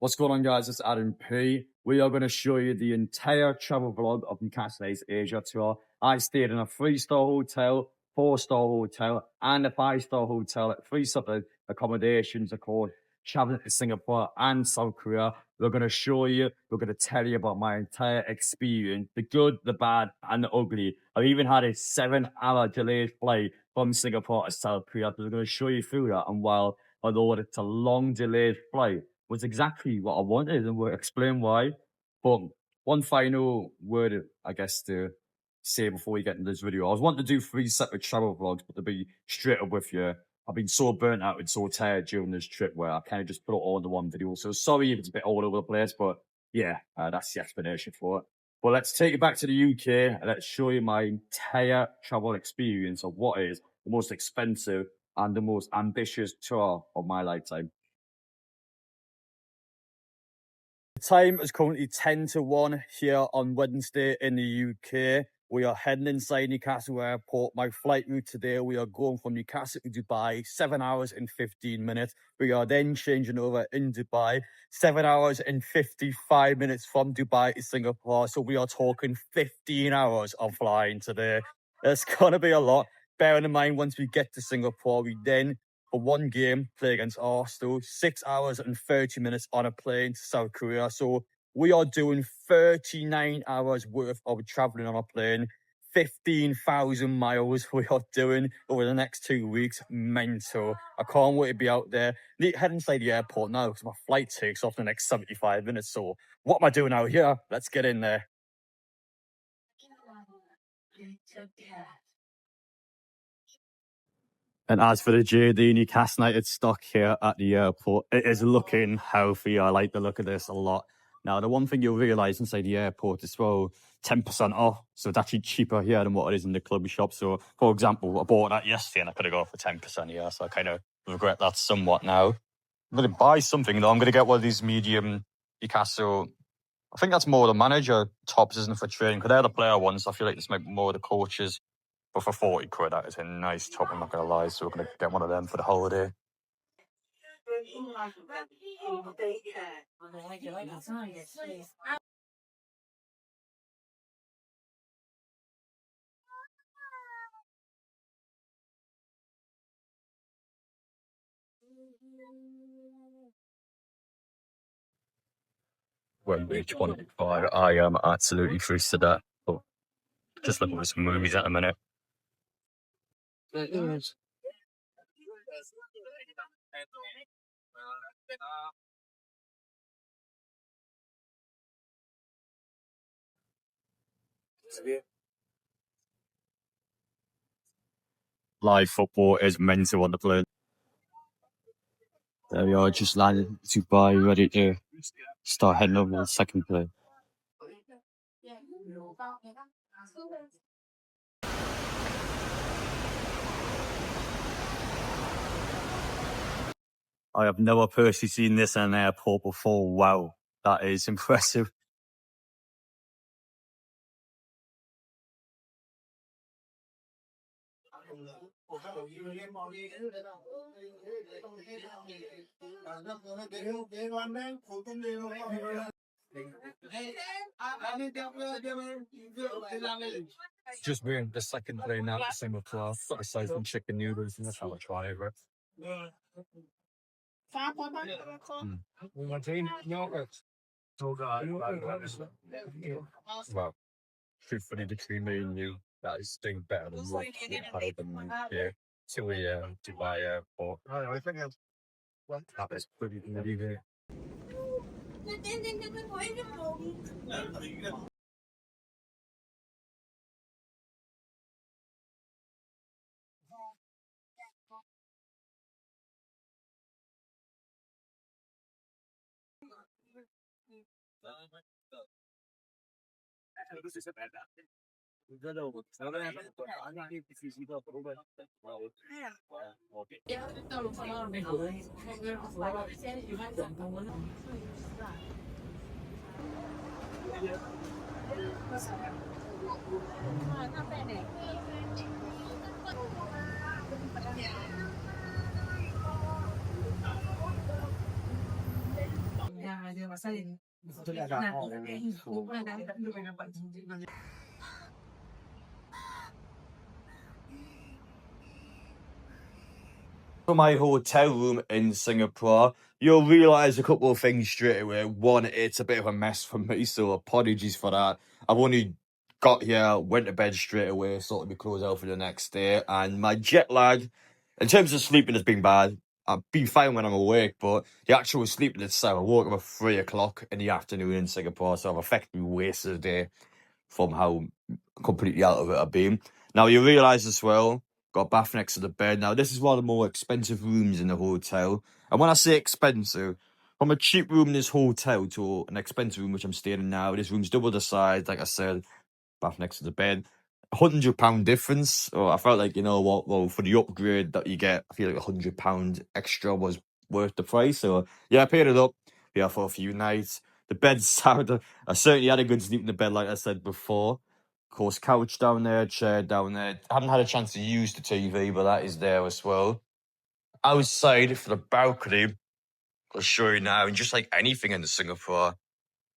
What's going on, guys? It's Adam P. We are going to show you the entire travel vlog of Newcastle United Asia tour. I stayed in a 3-star hotel, 4-star hotel, and a 5-star hotel at 3 separate accommodations, of course, traveling to Singapore and South Korea. We're going to show you, we're going to tell you about my entire experience, the good, the bad, and the ugly. I've even had a 7-hour delayed flight from Singapore to South Korea. We're going to show you through that. And although it's a long delayed flight, was exactly what I wanted, and we'll explain why. But one final word, I guess, to say before we get into this video. I was wanting to do 3 separate travel vlogs, but to be straight up with you, I've been so burnt out and so tired during this trip where I kind of just put it all into one video. So sorry if it's a bit all over the place, but yeah, that's the explanation for it. But let's take you back to the UK and let's show you my entire travel experience of what is the most expensive and the most ambitious tour of my lifetime. The time is currently 10 to 1 here on Wednesday in the UK. We are heading inside Newcastle Airport. My flight route today, we are going from Newcastle to Dubai, 7 hours and 15 minutes. We are then changing over in Dubai, 7 hours and 55 minutes from Dubai to Singapore. So we are talking 15 hours of flying today. It's going to be a lot. Bearing in mind, once we get to Singapore, we then, for one game, play against Arsenal, 6 hours and 30 minutes on a plane to South Korea. So we are doing 39 hours worth of traveling on a plane, 15,000 miles we are doing over the next 2 weeks. Mental. I can't wait to be out there. Head inside the airport now because my flight takes off in the next 75 minutes. So what am I doing out here? Let's get in there. And as for the JD Newcastle United stock here at the airport, it is looking healthy. I like the look of this a lot. Now, the one thing you'll realise inside the airport is, well, 10% off. So it's actually cheaper here than what it is in the club shop. So, for example, I bought that yesterday and I could have got for 10% here. So I kind of regret that somewhat now. I'm going to buy something, though. I'm going to get one of these medium Newcastle. I think that's more the manager tops, isn't it, for training? Because they're the player ones. So I feel like this might be more the coaches. But for 40 quid, that is a nice top, I'm not going to lie. So we're going to get one of them for the holiday. Wembley 25. I am absolutely freezed to that. But just looking at some movies at the minute. Live football is mental on the plane. There we are, just landed in Dubai, ready to start heading over to the second plane. I have never personally seen this in an airport before. Wow, that is impressive. Just wearing the second plane out to Singapore. Got a size of chicken noodles and that's how I try it. Wow. Truthfully, between me and you, that is doing better than what we've had than here to the Dubai airport. That is pretty bloody here. For my hotel room in Singapore, you'll realise a couple of things straight away. One, it's a bit of a mess for me, so apologies for that. I've only got here, went to bed straight away, sorted my clothes out for the next day, and my jet lag, in terms of sleeping, has been bad. I've been fine when I'm awake, but the actual sleeping itself, I woke up at 3 o'clock in the afternoon in Singapore, so I've effectively wasted a day from how completely out of it I've been. Now, you realise as well, got a bath next to the bed. Now, this is one of the more expensive rooms in the hotel. And when I say expensive, from a cheap room in this hotel to an expensive room, which I'm staying in now, this room's double the size, like I said, bath next to the bed. £100 difference. So I felt like, you know what, well, for the upgrade that you get, I feel like £100 extra was worth the price. So yeah, I paid it up. Yeah, for a few nights. The bed's sound. I certainly had a good sleep in the bed, like I said before. Of course, couch down there, chair down there. I haven't had a chance to use the TV, but that is there as well. Outside for the balcony, I'll show you now. And just like anything in Singapore,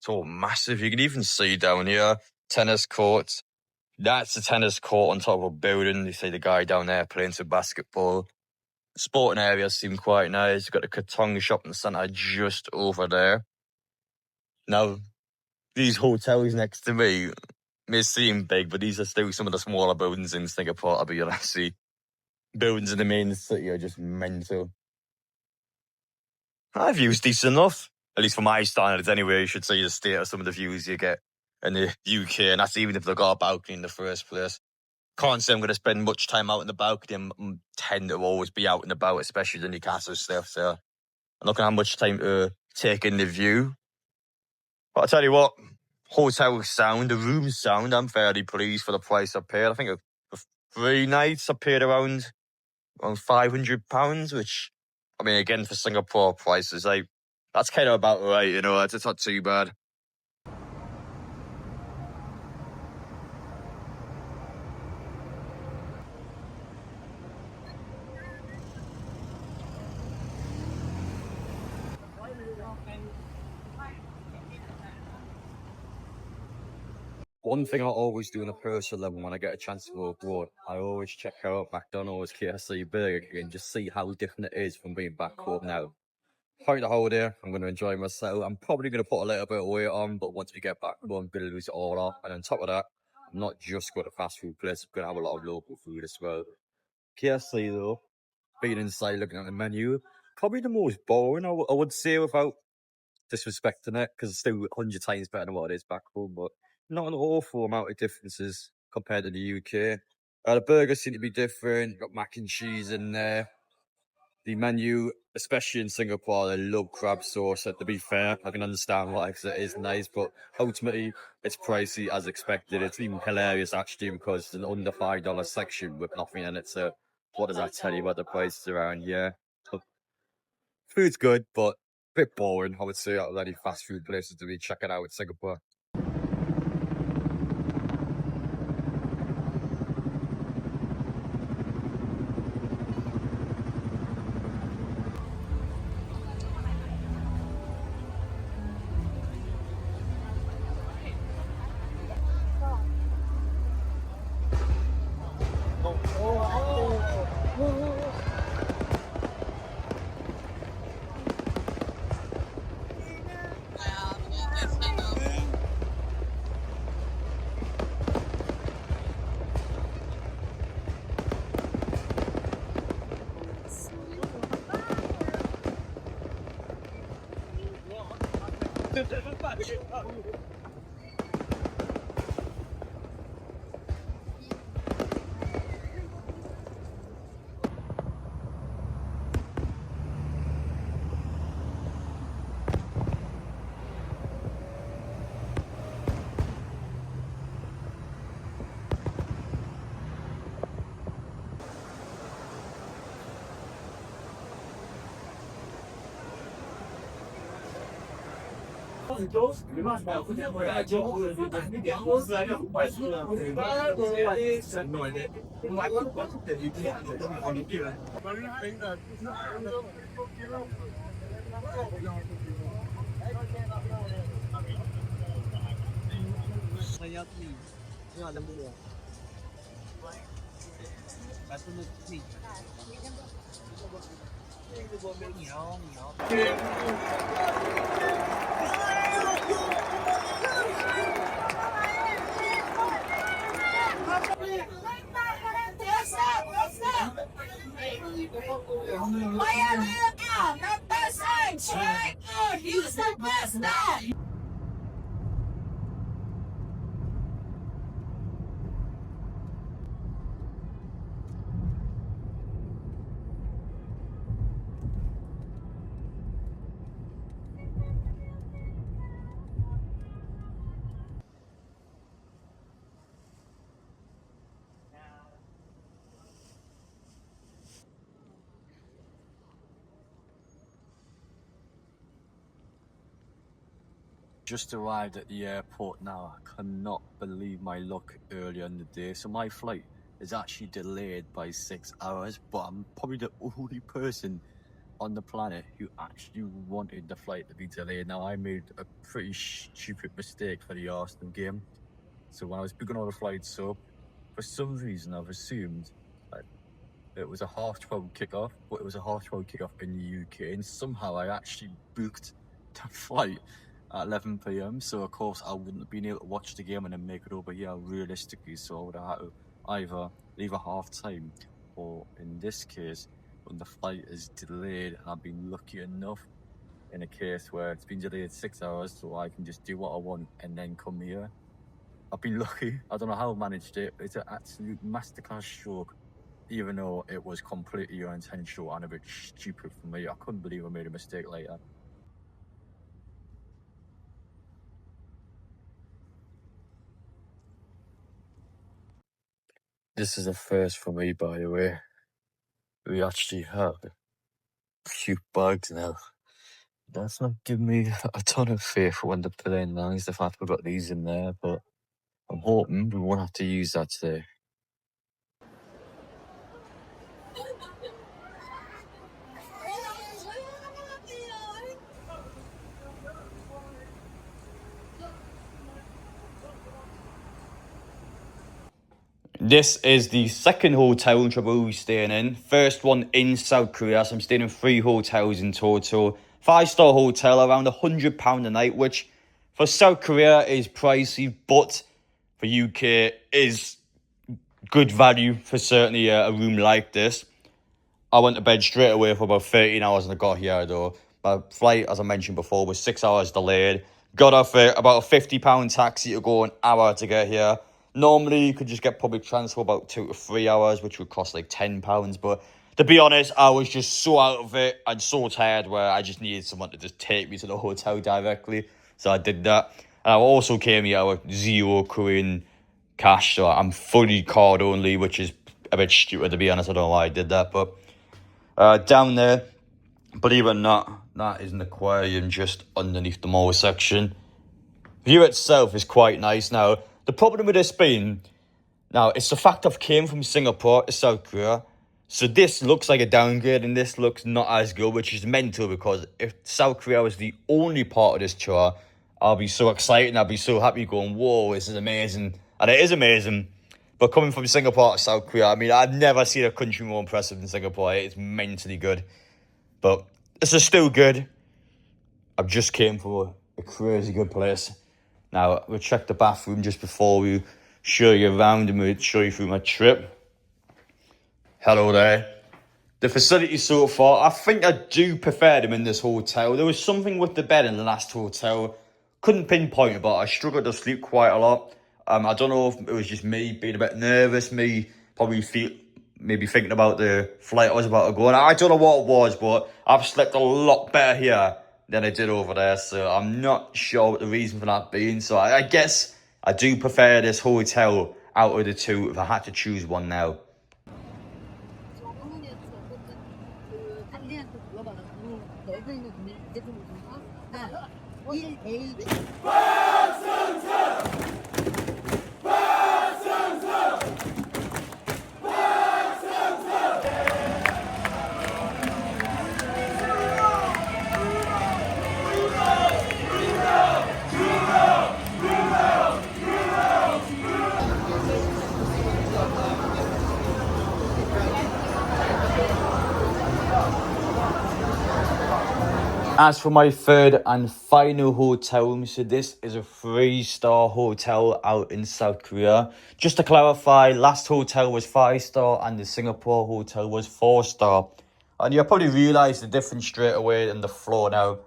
it's all massive. You can even see down here, tennis courts. That's the tennis court on top of a building. You see the guy down there playing some basketball. Sporting areas seem quite nice. You've got the Katong shopping centre just over there. Now, these hotels next to me may seem big, but these are still some of the smaller buildings in Singapore, I'll be honest. See, buildings in the main city are just mental. Our view's decent enough, at least for my standards anyway. You should see the state of some of the views you get in the UK, and that's even if they've got a balcony in the first place. Can't say I'm going to spend much time out in the balcony. I tend to always be out and about, especially the Newcastle stuff, so I'm not going to have much time to take in the view. But I'll tell you what, hotel sound, the room sound, I'm fairly pleased for the price I paid. I think for 3 nights I paid around £500, which, I mean, again, for Singapore prices, that's kind of about right, you know, it's not too bad. One thing I always do on a personal level when I get a chance to go abroad, I always check out McDonald's, KFC, Burger King, and just see how different it is from being back home now. Throughout the holiday, I'm going to enjoy myself. I'm probably going to put a little bit of weight on, but once we get back home, I'm going to lose it all off. And on top of that, I'm not just going to fast food place, I'm going to have a lot of local food as well. KFC though, being inside looking at the menu, probably the most boring, I would say, without disrespecting it, because it's still 100 times better than what it is back home, but not an awful amount of differences compared to the UK. The burgers seem to be different. Got mac and cheese in there. The menu, especially in Singapore, they love crab sauce. So to be fair, I can understand why, because it is nice, but ultimately it's pricey as expected. It's even hilarious actually because it's an under $5 section with nothing in it. So what does that tell you about the prices around here? Food's good, but a bit boring, I would say, out of any fast food places to be checking out in Singapore. Just arrived at the airport now. I cannot believe my luck earlier in the day. So my flight is actually delayed by 6 hours, but I'm probably the only person on the planet who actually wanted the flight to be delayed. Now, I made a pretty stupid mistake for the Arsenal game. So when I was booking all the flights up, for some reason I've assumed that it was a 12:30 kickoff, but it was a 12:30 kickoff in the UK, and somehow I actually booked the flight at 11 p.m. So of course I wouldn't have been able to watch the game and then make it over here realistically. So I would have had to either leave at half time, or in this case, when the flight is delayed, and I've been lucky enough in a case where it's been delayed 6 hours, so I can just do what I want and then come here. I've been lucky. I don't know how I managed it. It's an absolute masterclass stroke, even though it was completely unintentional and a bit stupid for me. I couldn't believe I made a mistake like that. This is a first for me, by the way. We actually have a few bugs now. That's not giving me a ton of faith when the plane lands, the fact we've got these in there, but I'm hoping we won't have to use that today. This is the second hotel in Cebu we're staying in. First one in South Korea, so I'm staying in 3 hotels in total. 5-star hotel, around £100 a night, which for South Korea is pricey, but for UK is good value for certainly a room like this. I went to bed straight away for about 13 hours and I got here though. My flight, as I mentioned before, was 6 hours delayed. Got off about a £50 taxi to go an hour to get here. Normally, you could just get public transport about 2 to 3 hours, which would cost like £10. But to be honest, I was just so out of it and so tired where I just needed someone to just take me to the hotel directly. So I did that. And I also came here with 0 Korean cash, so I'm fully card only, which is a bit stupid to be honest. I don't know why I did that, but down there, believe it or not, that is an aquarium just underneath the mall section. View itself is quite nice. Now, the problem with this being, now, it's the fact I've came from Singapore to South Korea, so this looks like a downgrade and this looks not as good, which is mental, because if South Korea was the only part of this tour, I'll be so excited and I'll be so happy going, whoa, this is amazing. And it is amazing. But coming from Singapore to South Korea, I mean, I've never seen a country more impressive than Singapore. It's mentally good. But this is still good. I've just came for a crazy good place. Now, we'll check the bathroom just before we show you around and we'll show you through my trip. Hello there. The facilities so far, I think I do prefer them in this hotel. There was something with the bed in the last hotel. Couldn't pinpoint it, but I struggled to sleep quite a lot. I don't know if it was just me being a bit nervous, me probably maybe thinking about the flight I was about to go on. I don't know what it was, but I've slept a lot better here than I did over there. So I'm not sure what the reason for that being. So I guess I do prefer this hotel out of the two if I had to choose one now. As for my third and final hotel room, so this is a 3-star hotel out in South Korea. Just to clarify, last hotel was 5-star and the Singapore hotel was 4-star. And you'll probably realise the difference straight away in the floor now.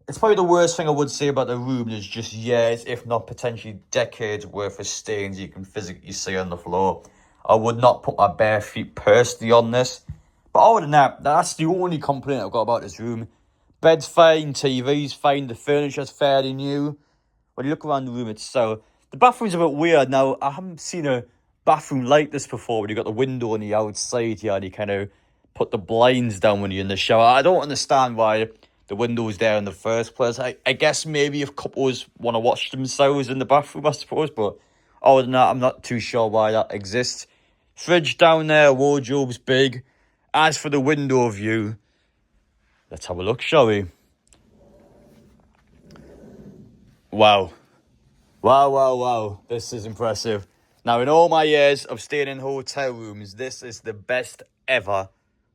It's probably the worst thing I would say about the room is just years, if not potentially decades worth of stains you can physically see on the floor. I would not put my bare feet personally on this. But other than that, that's the only complaint I've got about this room. Bed's fine, TV's fine, the furniture's fairly new. When you look around the room itself, the bathroom's a bit weird. Now, I haven't seen a bathroom like this before, when you've got the window on the outside here and you kind of put the blinds down when you're in the shower. I don't understand why the window's there in the first place. I guess maybe if couples want to watch themselves in the bathroom, I suppose. But other than that, I'm not too sure why that exists. Fridge down there, wardrobe's big. As for the window view, let's have a look, shall we? Wow. Wow. This is impressive. Now, in all my years of staying in hotel rooms, this is the best ever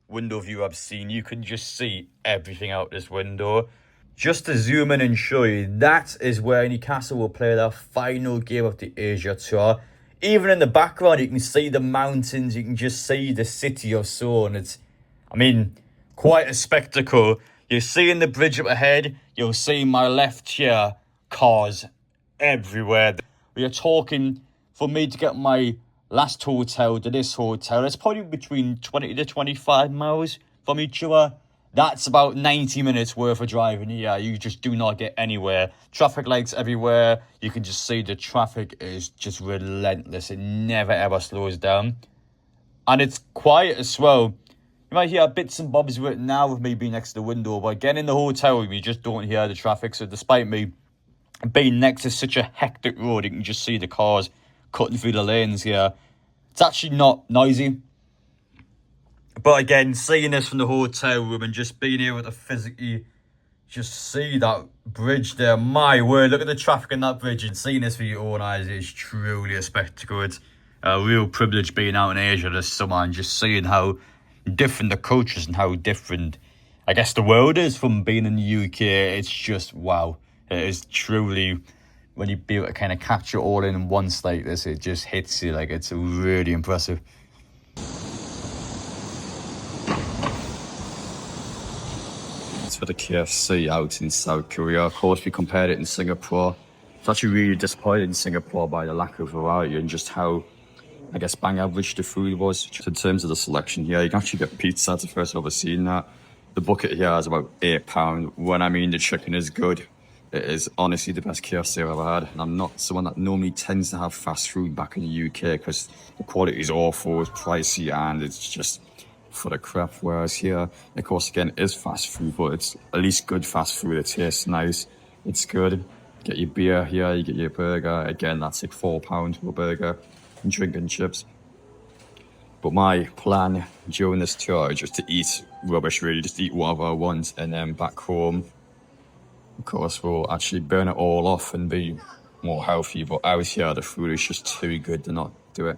window view I've seen. You can just see everything out this window. Just to zoom in and show you, that is where Newcastle will play their final game of the Asia Tour. Even in the background, you can see the mountains, you can just see the city of Seoul. And it's, quite a spectacle. You're seeing the bridge up ahead, you'll see my left here, cars everywhere. We are talking, for me to get my last hotel to this hotel, it's probably between 20 to 25 miles from each other. That's about 90 minutes worth of driving here. You just do not get anywhere. Traffic lights everywhere. You can just see the traffic is just relentless. It never ever slows down. And it's quiet as well. You might hear bits and bobs of it now with me being next to the window, but again in the hotel room, you just don't hear the traffic. So despite me being next to such a hectic road, you can just see the cars cutting through the lanes here. It's actually not noisy. But again, seeing this from the hotel room and just being able to physically just see that bridge there, my word, look at the traffic on that bridge, and seeing this with your own eyes is truly a spectacle. It's a real privilege being out in Asia this summer and just seeing how different the cultures and how different, I guess, the world is from being in the UK. It's just wow. It is truly, when you be able to kind of capture it all in once like this, it just hits you. Like, it's really impressive. For the KFC out in South Korea, of course, we compared it in Singapore. It's actually really disappointed in Singapore by the lack of variety and just how, I guess, bang average the food was. Just in terms of the selection here, you can actually get pizza. It's the first I've ever seen that. The bucket here is about £8. When I mean the chicken is good, it is honestly the best KFC I've ever had. And I'm not someone that normally tends to have fast food back in the UK because the quality is awful, it's pricey, and it's just for the crap. Whereas here, of course, again, it is fast food, but it's at least good fast food. It tastes nice, it's good. Get your beer here, you get your burger. Again, that's like £4 for a burger, and drink and chips. But my plan during this tour is just to eat rubbish, really, just eat whatever I want, and then back home, of course, we'll actually burn it all off and be more healthy. But out here, the food is just too good to not do it.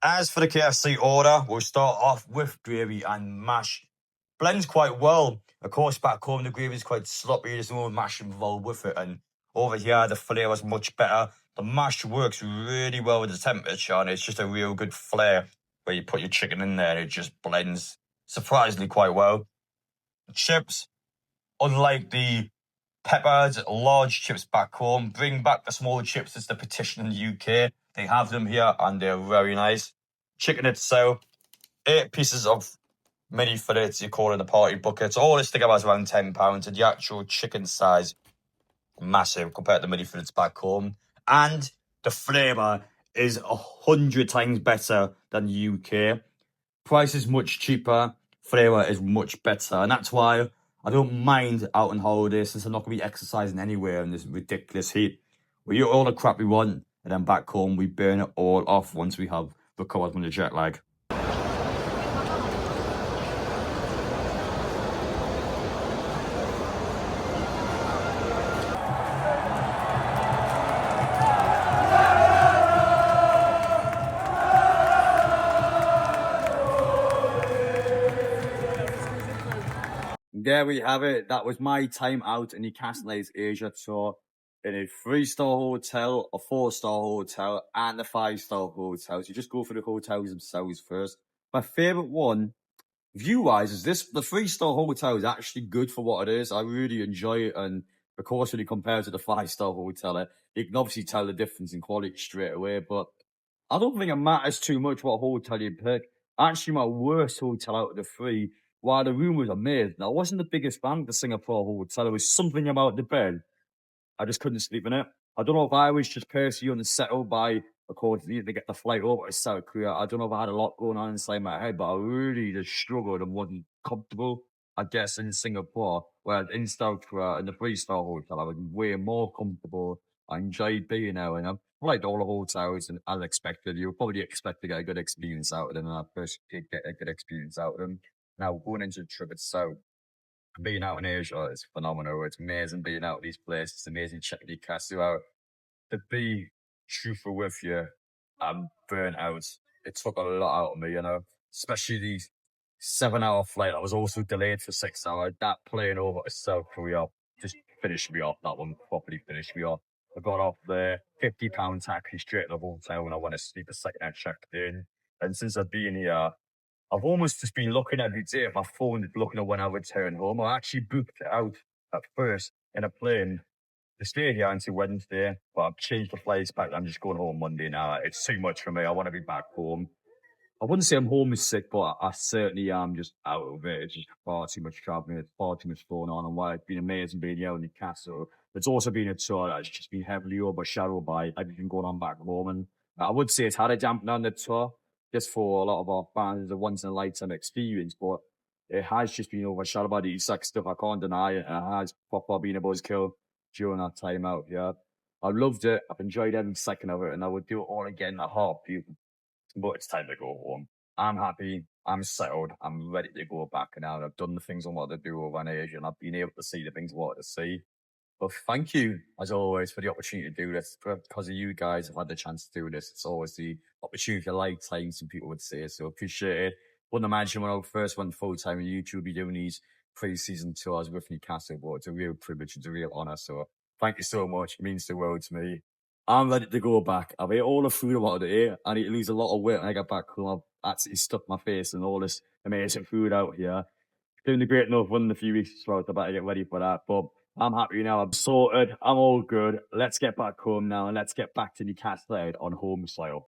As for the KFC order, we'll start off with gravy and mash. Blends quite well. Of course, back home, the gravy is quite sloppy. There's no mash involved with it. And over here, the flavour is much better. The mash works really well with the temperature, and it's just a real good flavour where you put your chicken in there and it just blends surprisingly quite well. The chips, unlike the peppers, large chips back home, bring back the small chips as the petition in the UK. They have them here and they're very nice. Chicken itself, 8 pieces of mini fillets, you call it, in the party buckets. All this together is around £10, and the actual chicken size, massive compared to the mini fillets back home. And the flavour is 100 times better than the UK. Price is much cheaper, flavour is much better, and that's why I don't mind out on holiday, since I'm not going to be exercising anywhere in this ridiculous heat. We eat all the crap we want, and then back home we burn it all off once we have recovered from the jet lag. there we have it. That was my time out in Newcastle United Asia tour in a 3-star hotel, a 4-star hotel, and a 5-star hotel. So you just go for the hotels themselves first. My favorite one, view-wise, is this. The 3-star hotel is actually good for what it is. I really enjoy it. And of course, when you compare it to the 5-star hotel, you can obviously tell the difference in quality straight away. But I don't think it matters too much what hotel you pick. Actually, my worst hotel out of the three, while the room was amazing, I wasn't the biggest fan of the Singapore hotel. There was something about the bed. I just couldn't sleep in it. I don't know if I was just personally unsettled by, of course, needing to get the flight over to South Korea. I don't know if I had a lot going on inside my head, but I really just struggled and wasn't comfortable, I guess, in Singapore. Whereas in South Korea, in the 3-star hotel, I was way more comfortable. I enjoyed being there, and I liked all the hotels, and as expected, you would probably expect to get a good experience out of them, and I personally did get a good experience out of them. Now, going into the trip itself, being out in Asia is phenomenal. It's amazing being out of these places. It's amazing checking Newcastle out. To be truthful with you, I'm burnt out. It took a lot out of me, especially the 7-hour flight. I was also delayed for 6 hours. That plane over to South Korea just finished me off. That one properly finished me off. I got off there, £50 taxi straight to the hotel when I went to sleep the second I checked in. And since I've been here, I've almost just been looking every day at my phone, looking at when I return home. I actually booked it out at first in a plane to stay here until Wednesday, but I've changed the flights back. I'm just going home Monday now. It's too much for me. I want to be back home. I wouldn't say I'm homesick, but I certainly am just out of it. It's just far too much traveling. It's far too much going on. And while it's been amazing being here in Newcastle, it's also been a tour that's just been heavily overshadowed by everything going on back home. And I would say it's had a dampener on the tour, just for a lot of our fans, a once in a lifetime experience. But it has just been overshadowed by the Isak stuff. I can't deny it. And it has proper been a buzzkill during that time out. Yeah, I loved it. I've enjoyed every second of it, and I would do it all again in a heartbeat. But it's time to go home. I'm happy. I'm settled. I'm ready to go back now. I've done the things I wanted to do over in Asia, and I've been able to see the things I wanted to see. But thank you, as always, for the opportunity to do this. Because of you guys, I've had the chance to do this. It's always the opportunity of a lifetime, some people would say. So appreciate it. Wouldn't imagine when I first went full time on YouTube, be doing these pre-season tours with Newcastle, but it's a real privilege. It's a real honour. So thank you so much. It means the world to me. I'm ready to go back. I've ate all the food I wanted to eat. I need to lose a lot of weight when I get back home. I've actually stuck my face in all this amazing food out here. Doing the Great North Run in a few weeks as well, so I better get ready for that. But I'm happy now. I'm sorted. I'm all good. Let's get back home now and let's get back to Newcastle on home soil.